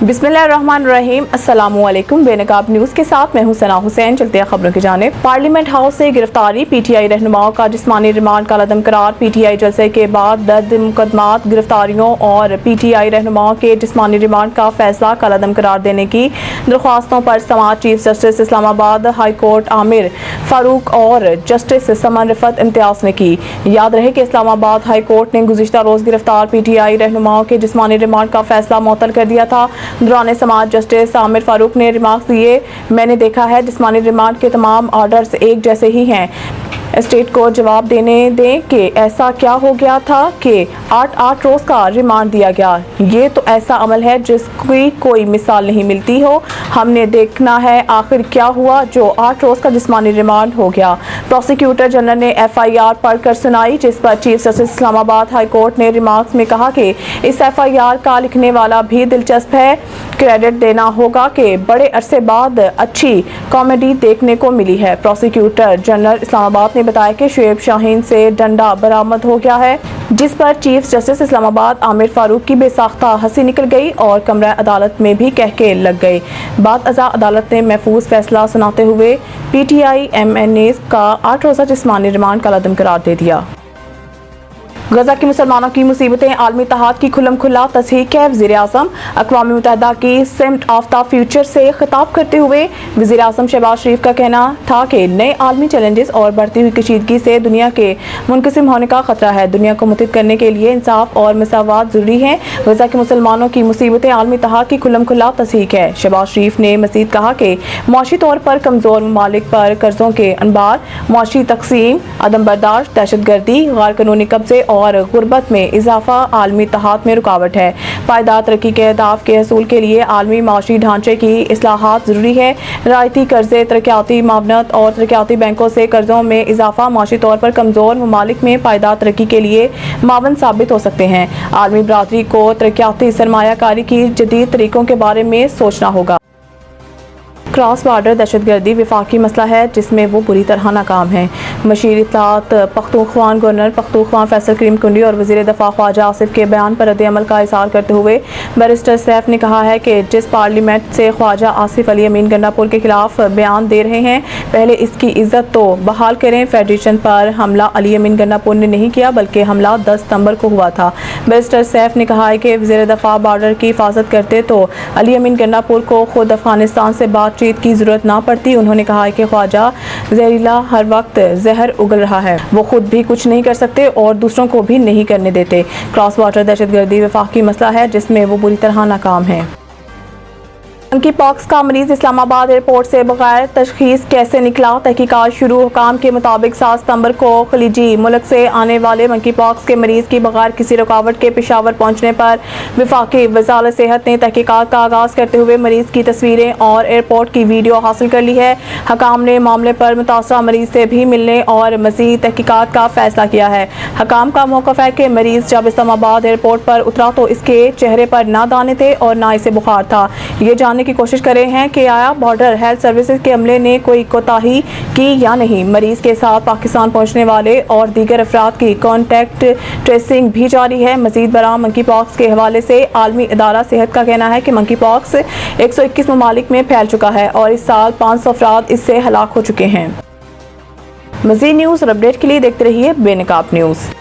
बिस्मिल्लाहिर्रहमानिर्रहीम, अस्सलामुअलैकुम। बेनकाब न्यूज़ के साथ मैं हूं सना हुसैन। चलते हैं खबरों की जानिब। पार्लियामेंट हाउस से गिरफ्तारी, पीटीआई रहनुमाओं का जिस्मानी रिमांड कालअदम करार। पीटीआई जलसे के बाद दर्ज मुकदमात, गिरफ्तारियों और पीटीआई रहनुमाओं के जिस्मानी रिमांड का फैसला कालअदम करार देने की दरख्वास्तों पर समाअत chief justice Islamabad high court Aamir Farooq और जस्टिस समन रिफत इम्तियाज ने की। याद रहे कि इस्लामाबाद हाई कोर्ट ने गुज़िश्ता रोज़ गिरफ्तार पीटीआई रहनुमाओं के जिस्मानी रिमांड का फैसला मुअत्तल कर दिया था। दौरान समाअत जस्टिस आमिर फारूक ने रिमार्क्स दिए, मैंने देखा है जिस्मानी रिमांड के तमाम ऑर्डर्स एक जैसे ही हैं। स्टेट को जवाब देने दें कि ऐसा क्या हो गया था कि 8 रोज़ का रिमांड दिया गया। ये तो ऐसा अमल है जिसकी कोई मिसाल नहीं मिलती हो। हमने देखना है आखिर क्या हुआ जो 8 रोज़ का जिस्मानी रिमांड हो गया। प्रोसिक्यूटर जनरल ने FIR पढ़कर सुनाई, जिस पर chief justice Islamabad high court ने रिमार्क्स में कहा कि इस FIR का लिखने वाला भी दिलचस्प है। क्रेडिट देना होगा कि बड़े अरसे बाद अच्छी कॉमेडी देखने को मिली है। प्रोसिक्यूटर जनरल इस्लामाबाद ने बताया कि शुएब शाहीन से डंडा बरामद हो गया है, जिस पर चीफ जस्टिस इस्लामाबाद आमिर फारूक की बेसाख्ता हंसी निकल गई और कमरा अदालत में भी कहके लग गए। बाद अज़ा अदालत ने महफूज फैसला सुनाते हुए PTI MNA का 8 रोज़ा जिस्मानी रिमांड कालअदम करार दे दिया। गजा की मुसलमानों की मुसीबतें, आलमी इत्तेहाद की खुल्लम खुल्ला तस्दीक है। वज़ीर-ए-आज़म अक़वाम मुत्तहिदा की सिमट ऑफ द फ्यूचर से खिताब करते हुए वज़ीर-ए-आज़म शहबाज शरीफ का कहना था कि नए आलमी चैलेंजेस और बढ़ती हुई कशीदगी से दुनिया के मुनक़सिम होने का खतरा है। दुनिया को मुत्तहिद करने के लिए इंसाफ और मसावात ज़रूरी है। गजा के मुसलमानों की मुसीबतें, आलमी इत्तेहाद की खुल्लम खुल्ला तस्दीक है। शहबाज शरीफ ने मज़ीद कहा कि मुआशी तौर पर कमज़ोर ममालिक पर कर्ज़ों के अनबार, मुआशी तक़सीम, अदम बर्दाश्त, दहशतगर्दी, गैर कानूनी कब्जे और गुर्बत में इजाफा आलमी इत्तेहाद में रुकावट है। पायदार तरक्की के अहदाफ के हसूल के लिए आलमी माशी ढांचे की इस्लाहात ज़रूरी है। रियायती कर्जे, तरक्याती मावनत और तरक्याती बैंकों से कर्जों में इजाफा माशी तौर पर कमज़ोर ममालिक में पायदार तरक्की के लिए मावन साबित हो सकते हैं। आलमी बरादरी को तरक्याती सरमायाकारी की जदीद तरीकों के बारे में सोचना होगा। क्रॉस बॉर्डर दहशतगर्दी वफाकी मसला है जिसमें वो बुरी तरह नाकाम है। मशीर इत्तलात पख्तूनख्वा गवर्नर पख्तूनख्वा फैसल करीम कुंडी और वज़ीर दफ़ा ख्वाजा आसिफ के बयान पर रद्द-ए-अमल का इज़हार करते हुए बैरिस्टर सैफ ने कहा है कि जिस पार्लियामेंट से ख्वाजा आसिफ अली अमीन गन्नापुर के खिलाफ बयान दे रहे हैं, पहले इसकी इज्जत तो बहाल करें। फेडरेशन पर हमला अली अमीन गन्नापुर ने नहीं किया बल्कि हमला 10 सितंबर को हुआ था। बैरिस्टर सैफ ने कहा है कि वज़ीर दफ़ा बॉर्डर की हिफाजत करते तो अली अमीन गन्नापुर को खुद अफगानिस्तान से बातचीत की जरूरत ना पड़ती। उन्होंने कहा है कि ख्वाजा जहरीला हर वक्त जहर उगल रहा है, वो खुद भी कुछ नहीं कर सकते और दूसरों को भी नहीं करने देते। क्रॉस बॉर्डर दहशतगर्दी वफाकी मसला है जिसमें वो बुरी तरह नाकाम है। मंकी पॉक्स का मरीज इस्लामाबाद एयरपोर्ट से बगैर तशखीस कैसे निकला, तहकीकात शुरू। हुकाम के मुताबिक 7 सितंबर को खलीजी मुल्क से आने वाले मंकी पॉक्स के मरीज की बगैर किसी रुकावट के पेशावर पहुंचने पर वफाकी वज़ारत सेहत ने तहकीकात का आगाज़ करते हुए मरीज की तस्वीरें और एयरपोर्ट की वीडियो हासिल कर ली है। हकाम ने मामले पर मुतासरा मरीज से भी मिलने और मज़ीद तहकीकात का फैसला किया है। हकाम का मौक़िफ़ है कि मरीज जब इस्लामाबाद एयरपोर्ट पर उतरा तो इसके चेहरे पर ना दाने थे और ना इसे बुखार था। ये जानने की कोशिश कर रहे हैं कि आया बॉर्डर हेल्थ सर्विसेज के अमले ने कोई कोताही की या नहीं। मरीज के साथ पाकिस्तान पहुंचने वाले और दीगर अफराद की कॉन्टैक्ट ट्रेसिंग भी जारी है। मजीद बराह मंकी पॉक्स के हवाले से आलमी इदारा सेहत का कहना है कि मंकी पॉक्स 121 ममालिक में फैल चुका है और इस साल 500 अफराद इससे हलाक हो चुके हैं। मजीद न्यूज़ और अपडेट के लिए देखते रहिए बेनकाब न्यूज़।